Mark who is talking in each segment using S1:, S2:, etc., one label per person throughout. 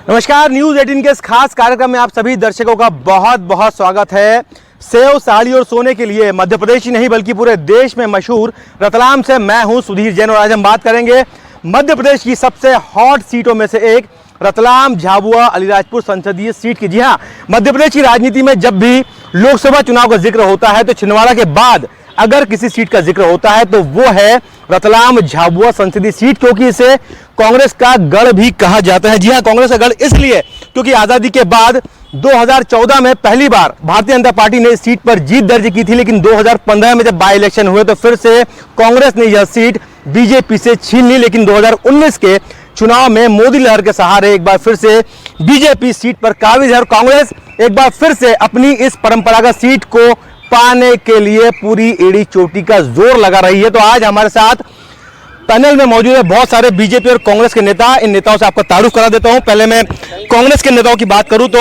S1: नमस्कार, न्यूज 18 के इस खास कार्यक्रम में आप सभी दर्शकों का बहुत बहुत स्वागत है। सेव, साड़ी और सोने के लिए मध्य प्रदेश ही नहीं बल्कि पूरे देश में मशहूर रतलाम से मैं हूं सुधीर जैन और आज हम बात करेंगे मध्य प्रदेश की सबसे हॉट सीटों में से एक रतलाम झाबुआ अलीराजपुर संसदीय सीट की। जी हां, मध्य प्रदेश की राजनीति में जब भी लोकसभा चुनाव का जिक्र होता है तो छिंदवाड़ा के बाद अगर किसी सीट का जिक्र होता है तो वो है रतलाम झाबुआ संसदीय सीट, क्योंकि इसे कांग्रेस का गढ़ भी कहा जाता है। जी हां, कांग्रेस का गढ़ इसलिए क्योंकि आजादी के बाद 2014 में पहली बार भारतीय जनता पार्टी ने इस सीट पर जीत दर्ज की थी, लेकिन 2015 में जब बाई इलेक्शन हुए तो फिर से कांग्रेस ने यह सीट बीजेपी से छीन ली। लेकिन 2019 के चुनाव में मोदी लहर के सहारे एक बार फिर से बीजेपी सीट पर काबिज है और कांग्रेस एक बार फिर से अपनी इस परंपरागत सीट को पाने के लिए पूरी एड़ी चोटी का जोर लगा रही है। तो आज हमारे साथ पैनल में मौजूद है बहुत सारे बीजेपी और कांग्रेस के नेता। इन नेताओं से आपका तारुफ करा देता हूं। पहले मैं कांग्रेस के नेताओं की बात करूं तो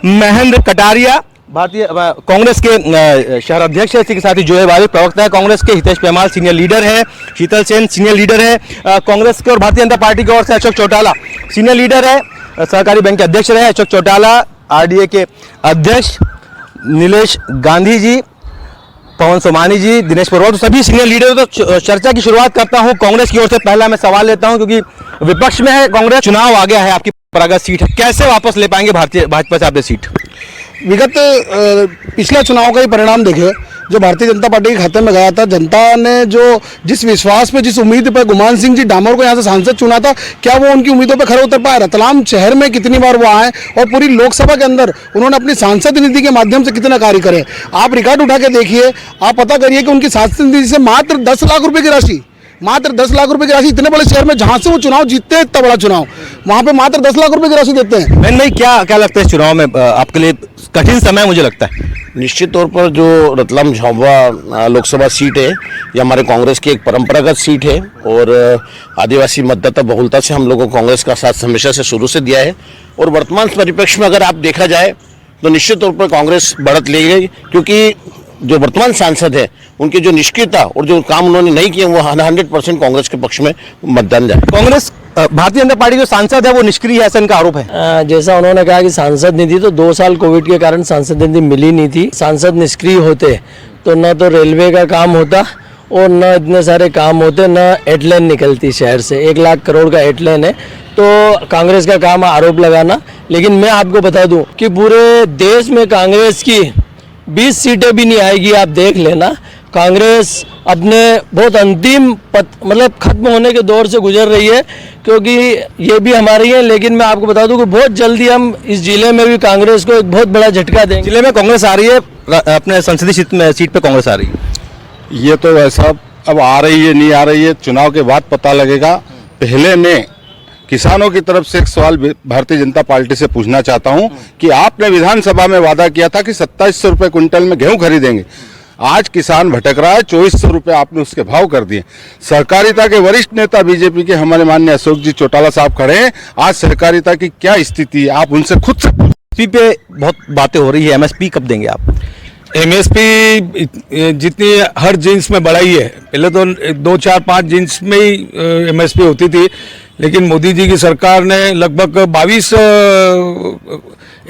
S1: महेंद्र कटारिया भारतीय कांग्रेस के शहर अध्यक्ष है, इसी के साथ ही जोए बारिक प्रवक्ता है कांग्रेस के, हितेश पेमाल सीनियर लीडर है, शीतल सेन सीनियर लीडर है कांग्रेस के और भारतीय जनता पार्टी की ओर से अशोक चौटाला सीनियर लीडर है, सहकारी बैंक के अध्यक्ष रहे अशोक चौटाला, आरडीए के अध्यक्ष नीलेश गांधी जी, पवन सोमानी जी, दिनेश पुरोहित, तो सभी सीनियर लीडर। तो चर्चा की शुरुआत करता हूं कांग्रेस की ओर से। पहला मैं सवाल लेता हूं क्योंकि विपक्ष में है कांग्रेस, चुनाव आ गया है, आपकी परंपरागत सीट है, कैसे वापस ले पाएंगे भाजपा से आप सीट?
S2: विगत पिछला चुनाव का ही परिणाम देखे जो भारतीय जनता पार्टी के खाते में गया था। जनता ने जो जिस विश्वास पे, जिस उम्मीद पे गुमान सिंह जी डामोर को यहाँ से सांसद चुना था, क्या वो उनकी उम्मीदों पे खरे उतर पाए? रतलाम शहर में कितनी बार वो आए और पूरी लोकसभा के अंदर उन्होंने अपनी सांसद निधि के माध्यम से कितना कार्य करे। आप रिकॉर्ड उठा के देखिए, आप पता करिए कि उनकी सांसद निधि से मात्र 10 लाख रुपए की राशि, मात्र 10 लाख रुपए की राशि, इतने बड़े शहर में जहां से वो चुनाव जीतते हैं, इतना बड़ा चुनाव, वहां पे मात्र 10 लाख रुपए की राशि देते हैं।
S1: मैंने भाई क्या लगता है इस चुनाव में आपके लिए कठिन समय मुझे लगता है?
S3: निश्चित तौर पर जो रतलाम झाबुआ लोकसभा सीट है ये हमारे कांग्रेस की एक परंपरागत सीट है और आदिवासी मतदाता बहुलता से हम लोगों को कांग्रेस का साथ हमेशा से शुरू से दिया है और वर्तमान परिप्रेक्ष्य में अगर आप देखा जाए तो निश्चित तौर पर कांग्रेस बढ़त ले गई, क्योंकि जो वर्तमान सांसद है उनकी जो निष्क्रियता और जो काम उन्होंने नहीं किए वो 100% कांग्रेस के पक्ष में मतदान जाए।
S1: कांग्रेस भारतीय जनता पार्टी जो सांसद है वो निष्क्रिय है, ऐसा इनका आरोप है।
S4: जैसा उन्होंने कहा कि सांसद निधि तो 2 साल कोविड के कारण सांसद निधि मिली नहीं थी। सांसद निष्क्रिय होते तो न तो रेलवे का काम होता और न इतने सारे काम होते, न एटलेन निकलती शहर से। 1 लाख करोड़ का एटलेन है, तो कांग्रेस का काम आरोप लगाना। लेकिन मैं आपको बता दूं कि पूरे देश में कांग्रेस की 20 सीटें भी नहीं आएगी, आप देख लेना। कांग्रेस अपने बहुत अंतिम मतलब खत्म होने के दौर से गुजर रही है, क्योंकि ये भी हमारी है। लेकिन मैं आपको बता दूं कि बहुत जल्दी हम इस जिले में भी कांग्रेस को एक बहुत बड़ा झटका देंगे।
S1: जिले में कांग्रेस आ रही है, अपने संसदीय सीट पे कांग्रेस आ रही है।
S5: ये तो वैसा अब आ रही है नहीं आ रही है चुनाव के बाद पता लगेगा। पहले मैं किसानों की तरफ से एक सवाल भारतीय जनता पार्टी से पूछना चाहता हूं कि आपने विधानसभा में वादा किया था कि 2700 रुपए क्विंटल में गेहूं खरीदेंगे। आज किसान भटक रहा है, 2400 रुपए आपने उसके भाव कर दिए। सहकारिता के वरिष्ठ नेता बीजेपी के हमारे माननीय अशोक जी चौटाला साहब खड़े हैं, आज सहकारिता की क्या स्थिति है आप उनसे खुद से
S1: एमएसपी पे बहुत बातें हो रही है, एमएसपी कब देंगे आप?
S6: एमएसपी जितनी हर जींस में बढ़ाई है, पहले तो 2, 4, 5 जींस में ही एमएसपी होती थी, लेकिन मोदी जी की सरकार ने लगभग 22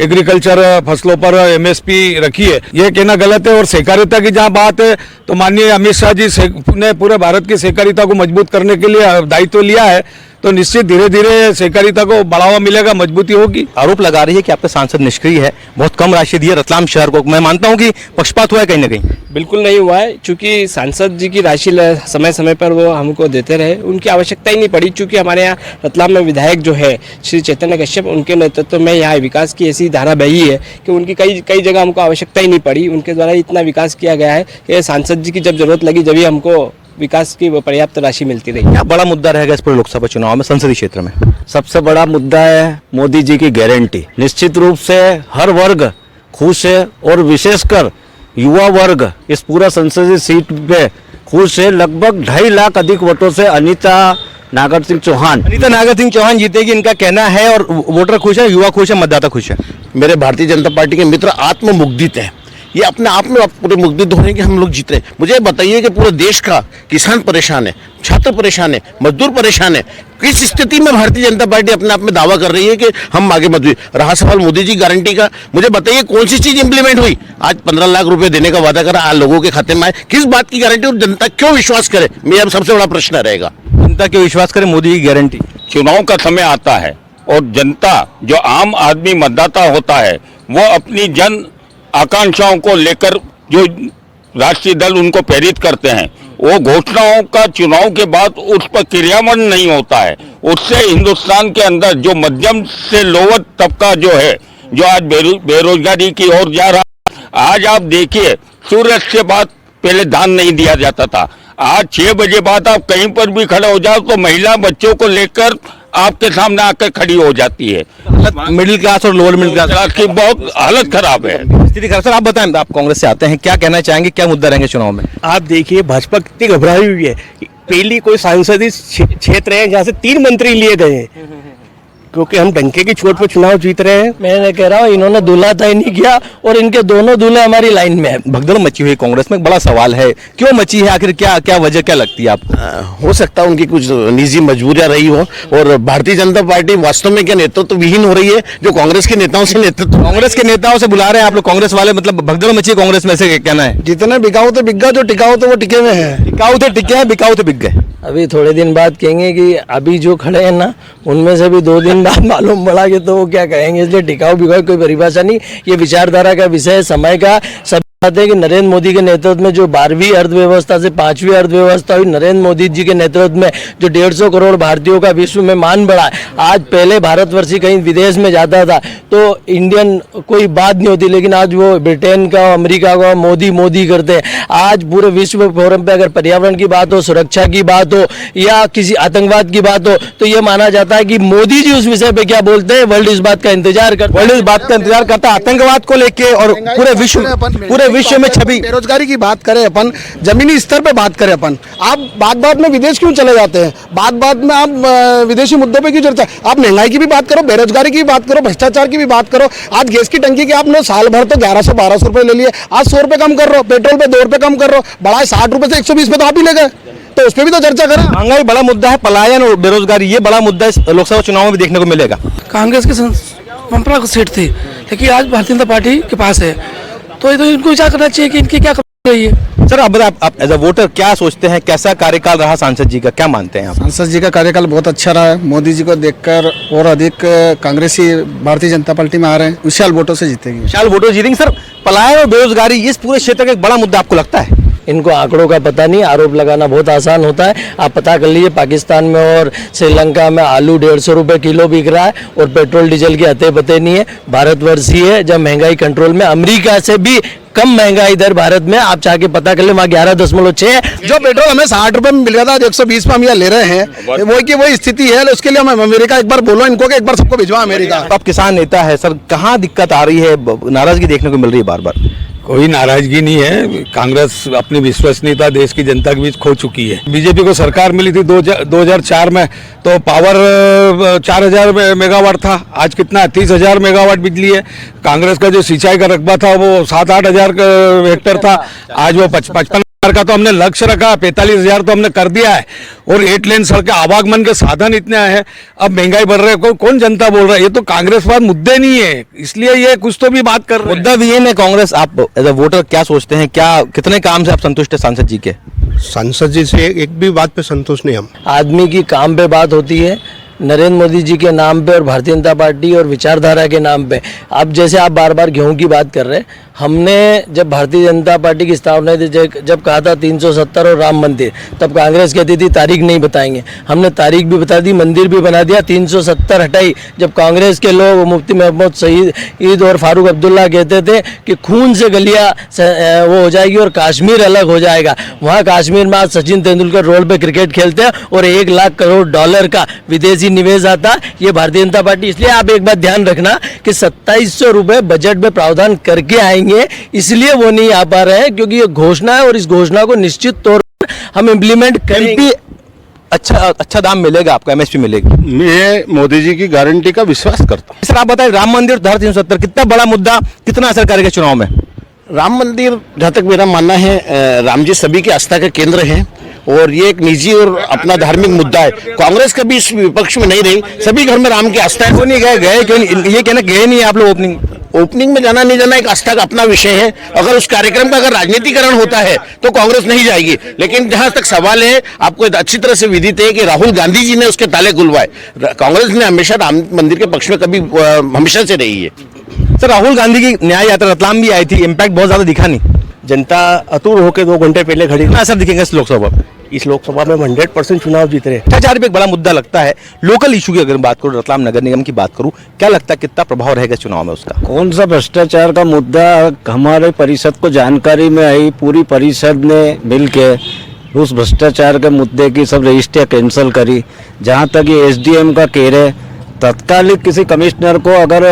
S6: एग्रीकल्चर फसलों पर एमएसपी रखी है। यह कहना गलत है। और सहकारिता की जहां बात है तो माननीय अमित शाह जी ने पूरे भारत की सहकारिता को मजबूत करने के लिए दायित्व लिया है, तो निश्चित धीरे धीरे सहकारिता को बढ़ावा मिलेगा, मजबूती होगी।
S1: आरोप लगा रही है कि आपका सांसद निष्क्रिय है, बहुत कम राशि दी है रतलाम शहर को। मैं मानता हूं कि पक्षपात हुआ है कहीं ना कहीं।
S7: बिल्कुल नहीं हुआ है, क्योंकि सांसद जी की राशि समय समय पर वो हमको देते रहे, उनकी आवश्यकता ही नहीं पड़ी। क्योंकि हमारे यहाँ रतलाम में विधायक जो है श्री चैतन्य कश्यप, उनके नेतृत्व में यहाँ विकास की ऐसी धारा बही है कि उनकी कई जगह हमको आवश्यकता ही नहीं पड़ी। उनके द्वारा इतना विकास किया गया है कि सांसद जी की जब जरूरत लगी जब ही हमको विकास की पर्याप्त राशि मिलती रही।
S1: क्या बड़ा मुद्दा रहेगा इस पूरे लोकसभा चुनाव में संसदीय क्षेत्र में?
S4: सबसे बड़ा मुद्दा है मोदी जी की गारंटी। निश्चित रूप से हर वर्ग खुश है और विशेषकर युवा वर्ग इस पूरा संसदीय सीट पे खुश है। लगभग 2.5 लाख अधिक वोटों से अनीता नागर सिंह चौहान जीतेगी, इनका कहना है। और वोटर खुश है, युवा खुश है, मतदाता खुश है।
S3: मेरे भारतीय जनता पार्टी के मित्र आत्ममुग्धित हैं, ये अपने आप में पूरे मुग्धित हो रहे हैं कि हम लोग जीत रहे हैं। मुझे बताइए कि पूरे देश का किसान परेशान है, छात्र परेशान है, मजदूर परेशान है, किस स्थिति में भारतीय जनता पार्टी अपने आप में दावा कर रही है कि हम आगे मत हुई? रहा सवाल मोदी जी गारंटी का, मुझे बताइए कौन सी चीज इंप्लीमेंट हुई? आज 15 लाख रुपए देने का वादा करा, आज लोगों के खाते में आए, किस बात की गारंटी? और जनता क्यों विश्वास करे? मेरा सबसे बड़ा प्रश्न रहेगा,
S1: जनता क्यों विश्वास करे मोदी की गारंटी?
S5: चुनाव का समय आता है और जनता जो आम आदमी मतदाता होता है वो अपनी जन आकांक्षाओं को लेकर जो राष्ट्रीय दल उनको प्रेरित करते हैं, वो घोषणाओं का चुनाव के बाद उस पर क्रियान्वयन नहीं होता है। उससे हिंदुस्तान के अंदर जो मध्यम से लोअर तबका जो है, जो आज बेरोजगारी की ओर जा रहा है। आज आप देखिए, सूरज से बाद पहले दान नहीं दिया जाता था, आज 6 बजे बाद आप कहीं पर भी खड़े हो जाओ तो महिला बच्चों को लेकर आपके सामने आकर खड़ी हो जाती है।
S1: मिडिल क्लास और लोअर मिडिल
S5: क्लास की बहुत हालत खराब है,
S1: स्थिति खराब। सर आप बताएं, आप कांग्रेस से आते हैं, क्या कहना चाहेंगे, क्या मुद्दा रहेंगे चुनाव में?
S8: आप देखिए भाजपा कितनी घबराई हुई है। पहली कोई सांसदीय क्षेत्र है जहाँ से 3 मंत्री लिए गए हैं, क्योंकि हम डंके की चोट पर चुनाव जीत रहे हैं।
S4: मैंने कह रहा हूँ इन्होंने दूल्हा तय नहीं किया और इनके दोनों दूल्हे हमारी लाइन में है।
S1: भगदड़ मची हुई कांग्रेस में, एक बड़ा सवाल है, क्यों मची है आखिर, क्या वजह क्या लगती है आपको?
S3: हो सकता है उनकी कुछ निजी मजबूरियां रही हो, और भारतीय जनता पार्टी वास्तव में क्या नेतृत्व विहीन हो रही है, जो कांग्रेस के नेताओं से नेतृत्व,
S1: कांग्रेस के नेताओं से बुला रहे हैं आप लोग कांग्रेस वाले, मतलब भगदड़ मची है कांग्रेस में, से कहना है?
S2: जितने बिकाऊ थे बिक गए, जो टिकाऊ थे वो टिके हुए हैं।
S1: टिकाऊ थे टिके हैं, बिकाऊ थे बिक गए।
S4: अभी थोड़े दिन बाद कहेंगे कि अभी जो खड़े हैं ना, उनमें से भी 2 दिन बाद मालूम पड़ा कि तो वो क्या कहेंगे। इसलिए टिकाऊ बिकाऊ कोई परिभाषा नहीं, ये विचारधारा का विषय है, समय का। सब बात है कि नरेंद्र मोदी के नेतृत्व में जो 12वीं अर्थव्यवस्था से 5वीं अर्थव्यवस्था हुई, नरेंद्र मोदी जी के नेतृत्व में जो 150 करोड़ भारतीयों का विश्व में मान बढ़ा। आज पहले भारतवर्षी कहीं विदेश में जाता था तो इंडियन कोई बात नहीं होती, लेकिन आज वो ब्रिटेन का, अमेरिका का मोदी मोदी करते हैं। आज पूरे विश्व फोरम पे अगर पर्यावरण की बात हो, सुरक्षा की बात हो या किसी आतंकवाद की बात हो, तो ये माना जाता है कि मोदी जी उस विषय पे क्या बोलते हैं, वर्ल्ड इस बात का इंतजार करता है।
S1: वर्ल्ड इस बात का इंतजार करता है आतंकवाद को लेके, और पूरे विश्व में छवि।
S2: बेरोजगारी की बात करें अपन, जमीनी स्तर पे बात करें अपन, आप बात में विदेश क्यों चले जाते हैं? बात में आप विदेशी मुद्दों पे क्यों चर्चा? आप महंगाई की भी बात करो, बेरोजगारी की भी बात करो, भ्रष्टाचार की भी बात करो। आज गैस की टंकी के आपने साल भर तो 1100-1200 रुपए ले लिए, आज 100 रुपए कम कर रहे हो, पेट्रोल पे 2 रुपए कम कर रहे हो, बढ़ाए 60 रुपए से 120 पे तो आप ही ले गए, तो उस पर भी तो चर्चा करें।
S1: महंगाई बड़ा मुद्दा है, पलायन और बेरोजगारी ये बड़ा मुद्दा इस लोकसभा चुनाव में भी देखने को मिलेगा।
S9: कांग्रेस की परंपरागत सीट थी, लेकिन आज भारतीय जनता पार्टी के पास है, तो ये तो इनको विचार करना चाहिए कि इनकी क्या करनी चाहिए।
S1: सर आप आप एज अ वोटर क्या सोचते हैं, कैसा कार्यकाल रहा सांसद जी का, क्या मानते हैं आप?
S2: सांसद जी का कार्यकाल बहुत अच्छा रहा है। मोदी जी को देखकर और अधिक कांग्रेसी भारतीय जनता पार्टी में आ रहे हैं, विशाल वोटों से जीतेंगे।
S1: विशाल वोटों से जीतेंगे। सर पलायन और बेरोजगारी इस पूरे क्षेत्र का एक बड़ा मुद्दा आपको लगता है?
S4: इनको आंकड़ों का पता नहीं, आरोप लगाना बहुत आसान होता है। आप पता कर लीजिए, पाकिस्तान में और श्रीलंका में आलू 150 रुपए किलो बिक रहा है और पेट्रोल डीजल की अते पते नहीं है। भारतवर्षीय है, जब महंगाई कंट्रोल में, अमेरिका से भी कम महंगाई दर भारत में, आप चाह के पता कर ले, वहाँ 11.6।
S2: जो पेट्रोल हमें 60 रुपए में मिल रहा था, आज 120 में हम यहाँ ले रहे हैं, वही की वही स्थिति है। उसके लिए हम अमेरिका, एक बार बोलो इनको कि एक बार सबको भिजवा अमेरिका।
S1: आप किसान नेता है सर, कहाँ दिक्कत आ रही है, नाराजगी देखने को मिल रही है बार बार?
S6: कोई नाराजगी नहीं है। कांग्रेस अपनी विश्वसनीयता देश की जनता के बीच खो चुकी है। बीजेपी को सरकार मिली थी 2004 में, तो पावर 4000 मेगावाट था, आज कितना 30,000 मेगावाट बिजली है। कांग्रेस का जो सिंचाई का रकबा था वो 7-8 हजार हेक्टेयर था, आज वो 55 का तो हमने लक्ष्य रखा, 45,000 तो हमने कर दिया है। और 8 लेन सड़कें, आवागमन के साधन इतने हैं, अब महंगाई बढ़ रही है, कौन जनता बोल रहा है? ये तो कांग्रेस पर मुद्दे नहीं है, इसलिए ये कुछ तो भी बात कर रहे हैं।
S1: मुद्दा भी ये है कांग्रेस। आप एज अ वोटर क्या सोचते हैं, क्या कितने काम से आप संतुष्ट है सांसद जी के?
S10: सांसद जी से एक भी बात पे संतुष्ट नहीं हम।
S4: आदमी की काम पे बात होती है, नरेंद्र मोदी जी के नाम पे और भारतीय जनता पार्टी और विचारधारा के नाम पे। अब जैसे आप बार बार गेहूं की बात कर रहे हैं, हमने जब भारतीय जनता पार्टी की स्थापना थी, जब कहा था 370 और राम मंदिर, तब कांग्रेस कहती थी तारीख नहीं बताएंगे। हमने तारीख भी बता दी, मंदिर भी बना दिया, 370 हटाई। जब कांग्रेस के लोग मुफ्ती महमूद सईद और फारूक अब्दुल्ला कहते थे कि खून से गलियां वो हो जाएगी और कश्मीर अलग हो जाएगा, वहाँ कश्मीर में आज सचिन तेंदुलकर रोड पे क्रिकेट खेलते हैं और 1 लाख करोड़ डॉलर का विदेशी निवेश आता, ये भारतीय जनता पार्टी। इसलिए आप एक बात ध्यान रखना कि 2700 रुपए बजट में प्रावधान करके आएंगे, इसलिए वो नहीं आ पा रहे हैं क्योंकि ये घोषणा है और इस घोषणा को निश्चित तौर पर हम इम्प्लीमेंट करेंगे।
S1: अच्छा दाम मिलेगा आपको, एमएसपी मिलेगी।
S5: मैं मोदी जी की गारंटी का विश्वास करता हूँ।
S1: सर आप बताएं, राम मंदिर धारा 370 कितना बड़ा मुद्दा, कितना असर करेगा चुनाव में?
S3: राम मंदिर, जहाँ तक मेरा मानना है, राम जी सभी की आस्था का केंद्र है और ये एक निजी और अपना धार्मिक मुद्दा है। कांग्रेस कभी इस विपक्ष में नहीं रही, सभी घर में राम की आस्था है।
S1: क्यों नहीं गए क्यों नहीं? ये कहना गए नहीं आप लोग
S3: ओपनिंग में जाना नहीं जाना एक आस्था का अपना विषय है। अगर उस कार्यक्रम का अगर राजनीतिकरण होता है तो कांग्रेस नहीं जाएगी। लेकिन जहां तक सवाल है, आपको अच्छी तरह से विदित है कि राहुल गांधी जी ने उसके ताले खुलवाए। कांग्रेस ने हमेशा राम मंदिर के पक्ष में कभी हमेशा से रही है।
S1: सर, राहुल गांधी की न्याय यात्रा रतलाम भी आई थी, इम्पैक्ट बहुत ज्यादा दिखा नहीं।
S8: जनता अतुर होकर 2 घंटे पहले खड़ी।
S1: कितना असर दिखेगा इस लोकसभा पर?
S8: इस लोकसभा में 100% चुनाव जीत रहे।
S1: भ्रष्टाचार भी एक बड़ा मुद्दा लगता है। लोकल इशू की अगर बात करूं, रतलाम नगर निगम की बात करूं, क्या लगता है कितना प्रभाव रहेगा चुनाव में उसका?
S11: कौन सा भ्रष्टाचार का मुद्दा हमारे परिषद को जानकारी में आई, पूरी परिषद ने मिलके उस भ्रष्टाचार के मुद्दे की सब रजिस्ट्रियाँ कैंसिल करी। जहाँ तक ये एसडीएम का कह रहे, तत्कालिक किसी कमिश्नर को अगर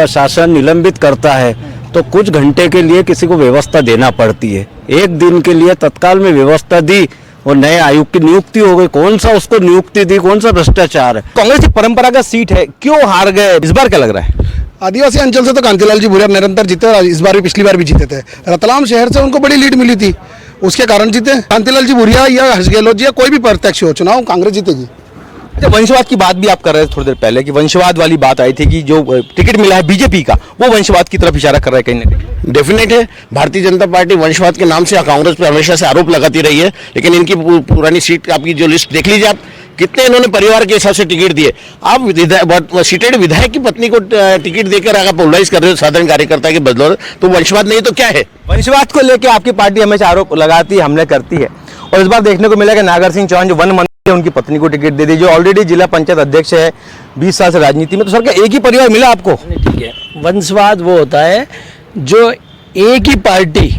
S11: शासन निलंबित करता है तो कुछ घंटे के लिए किसी को व्यवस्था देना पड़ती है। एक दिन के लिए तत्काल में व्यवस्था दी और नए आयुक्त की नियुक्ति हो गई। कौन सा उसको नियुक्ति दी, कौन सा भ्रष्टाचार है?
S1: कांग्रेस की परंपरागत सीट है, क्यों हार गए इस बार? क्या लग रहा है?
S2: आदिवासी अंचल से तो कांतिलाल जी भूरिया निरंतर जीते और इस बार भी, पिछली बार भी जीते थे। रतलाम शहर से उनको बड़ी लीड मिली थी, उसके कारण जीते। कांतिलाल जी भूरिया या हर्ष गहलोत जी या कोई भी प्रत्यक्ष हो, चुनाव कांग्रेस जीतेगी।
S1: अच्छा, वंशवाद की बात भी आप कर रहे थे थोड़ी देर पहले कि वंशवाद वाली बात आई थी कि जो टिकट मिला है बीजेपी का, वो वंशवाद की तरफ इशारा कर रहा है कहीं ना कहीं।
S3: डेफिनेट है, भारतीय जनता पार्टी वंशवाद के नाम से कांग्रेस पर हमेशा से आरोप लगाती रही है। लेकिन इनकी पुरानी सीट आपकी जो लिस्ट देख लीजिए आप, कितने इन्होंने परिवार के हिसाब से टिकट दिए। आप सीटेड विधायक की पत्नी को टिकट देकर अगर पोलराइज कर रहे हो साधारण कार्यकर्ता के बदले, तो वंशवाद नहीं तो क्या है?
S1: वंशवाद को लेकर आपकी पार्टी हमेशा आरोप लगाती है, हमले करती है, और इस बार देखने को मिला कि नागर सिंह चौहान जो वन मंत्री है, उनकी पत्नी को टिकट दे दी, जो ऑलरेडी जिला पंचायत अध्यक्ष है 20 साल से राजनीति में। तो सर, क्या एक ही परिवार मिला आपको?
S4: ठीक है, वंशवाद वो होता है जो एक ही पार्टी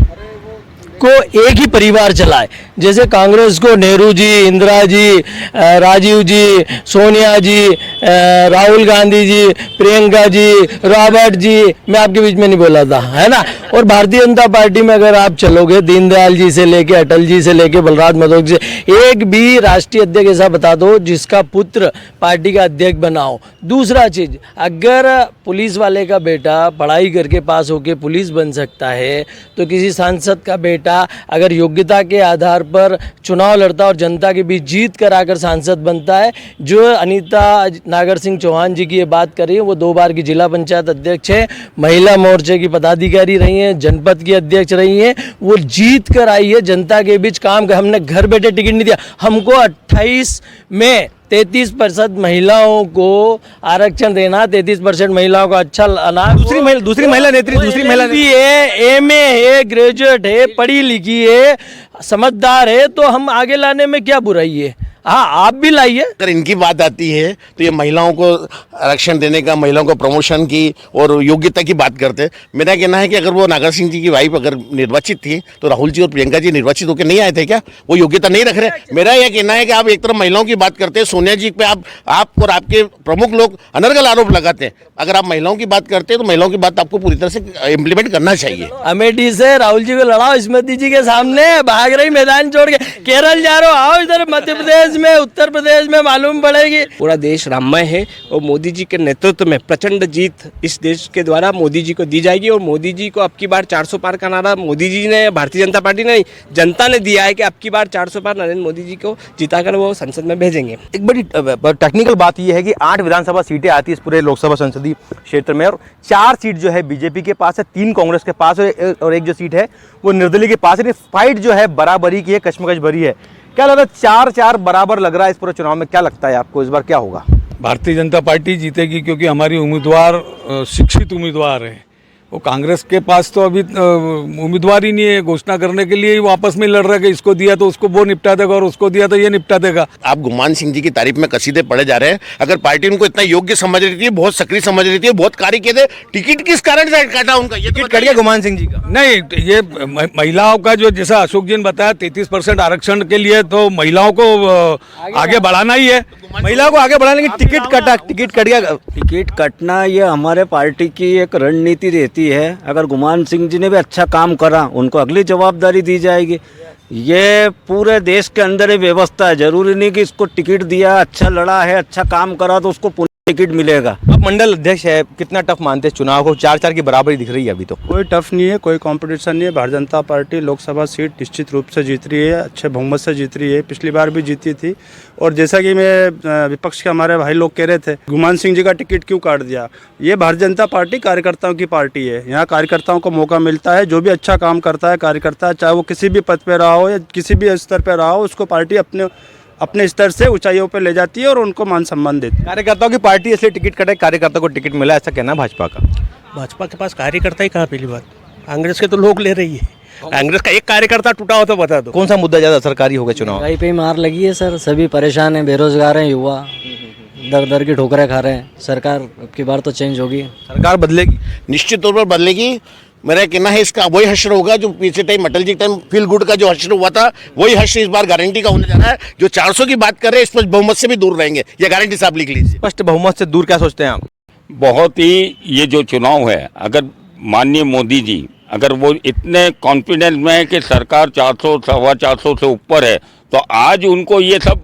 S4: को एक ही परिवार चलाए। जैसे कांग्रेस को नेहरू जी, इंदिरा जी, राजीव जी, सोनिया जी, राहुल गांधी जी, प्रियंका जी, रॉबर्ट जी, मैं आपके बीच में नहीं बोला था, है ना। और भारतीय जनता पार्टी में अगर आप चलोगे, दीनदयाल जी से लेके अटल जी से लेके बलराज मधोक जी, एक भी राष्ट्रीय अध्यक्ष ऐसा बता दो जिसका पुत्र पार्टी का अध्यक्ष बनाओ। दूसरा चीज, अगर पुलिस वाले का बेटा पढ़ाई करके पास होके पुलिस बन सकता है, तो किसी सांसद का बेटा अगर योग्यता के आधार पर चुनाव लड़ता और जनता के बीच जीत कर आकर सांसद बनता है। जो अनीता नागर सिंह चौहान जी की ये बात कर रही है, वो 2 बार की जिला पंचायत अध्यक्ष है, महिला मोर्चे की पदाधिकारी रही हैं, जनपद की अध्यक्ष रही हैं, वो जीत कर आई है, जनता के बीच काम कर। हमने घर बैठे टिकट नहीं दिया, हमको 28 में 33% महिलाओं को आरक्षण देना, 33% महिलाओं को अच्छा अनाज।
S1: दूसरी महिला नेत्री, दूसरी महिला
S4: भी है, एमए है, ग्रेजुएट है, पढ़ी लिखी है, समझदार है, तो हम आगे लाने में क्या बुराई है? हाँ, आप भी लाइए।
S3: अगर इनकी बात आती है तो ये महिलाओं को आरक्षण देने का, महिलाओं को प्रमोशन की और योग्यता की बात करते हैं। मेरा कहना है कि अगर वो नागर सिंह जी की वाइफ अगर निर्वाचित थी तो राहुल जी और प्रियंका जी निर्वाचित होकर नहीं आए थे क्या? वो योग्यता नहीं रख रहे? मेरा यह कहना है कि आप एक तरफ महिलाओं की बात करते हैं, सोनिया जी पे आप और आपके प्रमुख लोग अनर्गल आरोप लगाते हैं। अगर आप महिलाओं की बात करते हैं तो महिलाओं की बात आपको पूरी तरह से इम्प्लीमेंट करना चाहिए।
S4: अमेठी से राहुल जी को लड़ाओ, स्मृति जी के सामने भाग रही मैदान छोड़ के, केरल जा रहे हो, आओ इधर मध्य प्रदेश में, उत्तर प्रदेश में मालूम पड़ेगी।
S7: पूरा देश राममय है और मोदी जी के नेतृत्व में प्रचंड जीत इस देश के द्वारा मोदी जी को दी जाएगी। और मोदी जी को अब की बार 400 पार का नारा मोदी जी ने, भारतीय जनता पार्टी ने नहीं, जनता ने दिया है कि अब की बार 400 पार नरेंद्र मोदी जी को जिताकर वो संसद में भेजेंगे।
S1: एक बड़ी टेक्निकल बात यह है कि 8 विधानसभा सीटें आती है इस पूरे लोकसभा संसदीय क्षेत्र में, और 4 सीट जो है बीजेपी के पास है, 3 कांग्रेस के पास है, और 1 जो सीट है वो निर्दलीय के पास है। फाइट जो है बराबरी की है, कश्मकश भरी है। क्या लगता है? 4-4 बराबर लग रहा है इस पूरे चुनाव में। क्या लगता है आपको इस बार क्या होगा?
S6: भारतीय जनता पार्टी जीतेगी क्योंकि हमारी उम्मीदवार शिक्षित उम्मीदवार है। वो कांग्रेस के पास तो अभी उम्मीदवार ही नहीं है, घोषणा करने के लिए वो आपस में लड़ रहे हैं कि इसको दिया तो उसको वो निपटा देगा और उसको दिया तो ये निपटा देगा।
S3: आप गुमान सिंह जी की तारीफ में कसीदे पड़े जा रहे हैं। अगर पार्टी उनको इतना योग्य समझ रही थी, बहुत सक्रिय समझ रही थी, बहुत कार्य किए थे, टिकट किस कारण से काटा उनका? ये
S1: टिकट कट गया गुमान सिंह जी का।
S6: नहीं, ये महिलाओं का जो जैसा अशोक जी ने बताया 33% आरक्षण के लिए तो महिलाओं को आगे बढ़ाना ही है।
S1: महिलाओं को आगे बढ़ाने की टिकट कट गया।
S11: टिकट कटना ये हमारे पार्टी की एक रणनीति रहती है। अगर गुमान सिंह जी ने भी अच्छा काम करा, उनको अगली जवाबदारी दी जाएगी। ये पूरे देश के अंदर ही व्यवस्था है। जरूरी नहीं कि इसको टिकट दिया, अच्छा लड़ा है, अच्छा काम करा तो उसको टिकट मिलेगा।
S1: अब मंडल अध्यक्ष है, कितना टफ मानते हैं चुनाव को? 4-4 की बराबरी दिख रही है अभी तो।
S10: कोई टफ नहीं है, कोई कंपटीशन नहीं है। भारतीय जनता पार्टी लोकसभा सीट निश्चित रूप से जीत रही है, अच्छे बहुमत से जीत रही है। पिछली बार भी जीती थी। और जैसा कि मैं विपक्ष के हमारे भाई लोग कह रहे थे, गुमान सिंह जी का टिकट क्यों काट दिया? ये भारतीय जनता पार्टी कार्यकर्ताओं की पार्टी है। यहाँ कार्यकर्ताओं को मौका मिलता है, जो भी अच्छा काम करता है कार्यकर्ता, चाहे वो किसी भी पद पर रहा हो या किसी भी स्तर पर रहा हो, उसको पार्टी अपने स्तर से ऊंचाइयों पर ले जाती है और उनको मान सम्मान देती है।
S1: कार्यकर्ताओं की पार्टी इसलिए टिकट कटे, कार्यकर्ता को टिकट मिला, ऐसा कहना भाजपा का।
S8: भाजपा के पास कार्यकर्ता ही कहाँ, पहली बात। कांग्रेस के तो लोग ले रही है। कांग्रेस का एक कार्यकर्ता टूटा हो तो बता दो।
S1: कौन सा मुद्दा ज्यादा सरकारी होगा चुनाव?
S4: महंगाई पे ही मार लगी है सर, सभी परेशान हैं, बेरोजगार हैं, युवा दर दर की ठोकरें खा रहे हैं। सरकार अब की बार तो चेंज होगी,
S1: सरकार बदलेगी,
S3: निश्चित तौर पर बदलेगी। मेरा कहना है इसका वही हश्र होगा जो पिछले time Atal ji time feel good का जो हश्र हुआ था, वही हश्र इस बार गारंटी का होने जा रहा है। जो 400 की बात कर रहे हैं, इस पर बहुमत से भी दूर रहेंगे, ये गारंटी साहब लिख लीजिए।
S1: स्पष्ट बहुमत से दूर। क्या सोचते हैं आप?
S6: बहुत ही ये जो चुनाव है, अगर माननीय मोदी जी अगर वो इतने कॉन्फिडेंस में है कि सरकार 400 450 से ऊपर है, तो आज उनको ये सब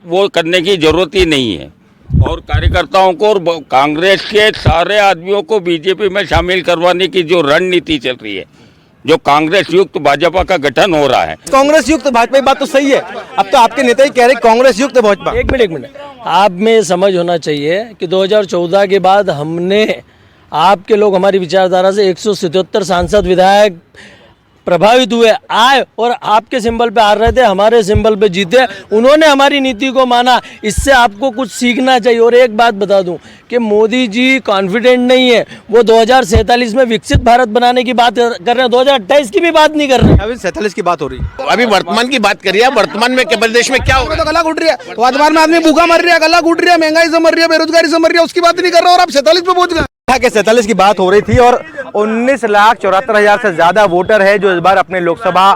S6: वो करने की जरूरत ही नहीं है। और कार्यकर्ताओं को और कांग्रेस के सारे आदमियों को बीजेपी में शामिल करवाने की जो रणनीति चल रही है, जो कांग्रेस युक्त भाजपा का गठन हो रहा है।
S1: कांग्रेस युक्त भाजपा की बात तो सही है, अब तो आपके नेता ही कह रहे कांग्रेस युक्त भाजपा।
S4: एक मिनट आप में समझ होना चाहिए कि 2014 के बाद हमने, आपके लोग हमारी विचारधारा से 177 सांसद विधायक प्रभावित हुए, आए और आपके सिंबल पे हार रहे थे, हमारे सिंबल पे जीते। उन्होंने हमारी नीति को माना, इससे आपको कुछ सीखना चाहिए। और एक बात बता दूं कि मोदी जी कॉन्फिडेंट नहीं है, वो 2047 में विकसित भारत बनाने की बात कर रहे हैं, 2028 की भी बात नहीं कर रहे हैं।
S1: अभी 47 की बात हो रही है।
S3: अभी वर्तमान की बात करिए, वर्तमान में क्या प्रदेश में क्या हो रहा है?
S2: गला घुट रही है, वर्तमान में आदमी भूखा मर रहा है, गला घुट रही है, महंगाई से मर रही है, बेरोजगारी से मर रही है, उसकी बात नहीं कर रहा और आप 47 पे पहुंच गए।
S1: 47 की बात हो रही थी और 19,74,000 से ज्यादा वोटर है जो इस बार अपने लोकसभा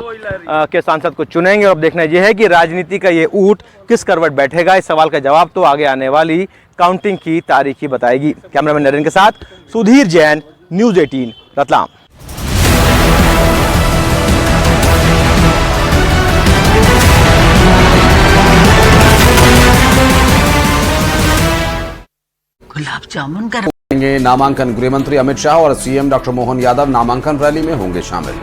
S1: के सांसद को चुनेंगे। और अब देखना यह है कि राजनीति का ये ऊंट किस करवट बैठेगा। इस सवाल का जवाब तो आगे आने वाली काउंटिंग की तारीख ही बताएगी। कैमरामैन नरेंद्र के साथ सुधीर जैन, न्यूज़ 18 रतलाम।
S12: गुलाब जामुन का
S13: नामांकन गृह मंत्री अमित शाह और सीएम डॉक्टर मोहन यादव नामांकन रैली में होंगे शामिल।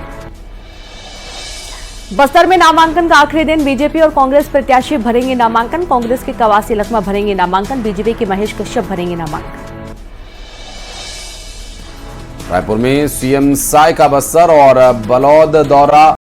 S12: बस्तर में नामांकन का आखिरी दिन, बीजेपी और कांग्रेस प्रत्याशी भरेंगे नामांकन। कांग्रेस के कवासी लखमा भरेंगे नामांकन, बीजेपी के महेश कश्यप भरेंगे नामांकन।
S13: रायपुर में सीएम साय का बस्तर और बलौद दौरा।